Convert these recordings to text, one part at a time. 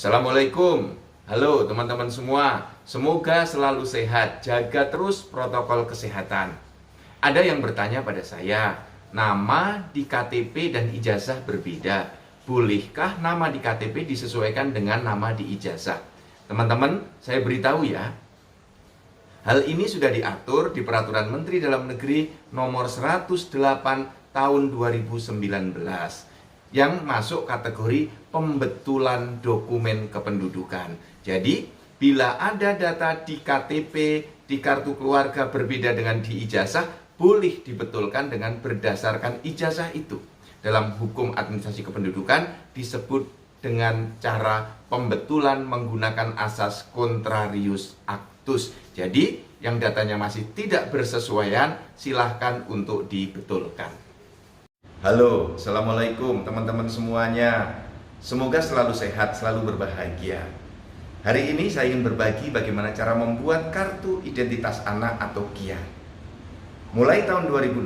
Assalamualaikum. Halo teman-teman semua. Semoga selalu sehat. Jaga terus protokol kesehatan. Ada yang bertanya pada saya, nama di KTP dan ijazah berbeda. Bolehkah nama di KTP disesuaikan dengan nama di ijazah? Teman-teman, saya beritahu ya. Hal ini sudah diatur di Peraturan Menteri Dalam Negeri nomor 108 tahun 2019 yang masuk kategori pembetulan dokumen kependudukan. Jadi, bila ada data di KTP, di kartu keluarga berbeda dengan di ijazah, boleh dibetulkan dengan berdasarkan ijazah itu. Dalam hukum administrasi kependudukan disebut dengan cara pembetulan menggunakan asas contrarius actus. Jadi, yang datanya masih tidak bersesuaian, silahkan untuk dibetulkan. Halo, Assalamualaikum teman-teman semuanya. Semoga selalu sehat, selalu berbahagia. Hari ini saya ingin berbagi bagaimana cara membuat kartu identitas anak atau KIA. Mulai tahun 2016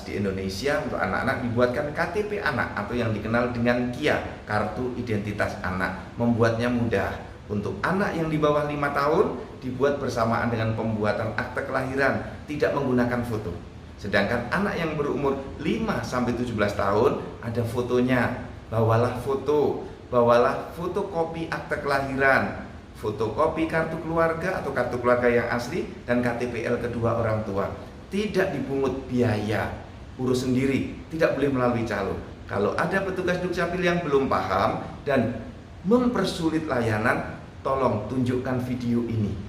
di Indonesia untuk anak-anak dibuatkan KTP anak atau yang dikenal dengan KIA, kartu identitas anak. Membuatnya mudah. Untuk anak yang di bawah 5 tahun dibuat bersamaan dengan pembuatan akte kelahiran, tidak menggunakan foto. Sedangkan anak yang berumur 5-17 tahun ada fotonya. Bawalah fotokopi akte kelahiran, fotokopi kartu keluarga atau kartu keluarga yang asli, dan KTPL kedua orang tua. Tidak dipungut biaya, urus sendiri, tidak boleh melalui calo. Kalau ada petugas Dukcapil yang belum paham dan mempersulit layanan, tolong tunjukkan video ini.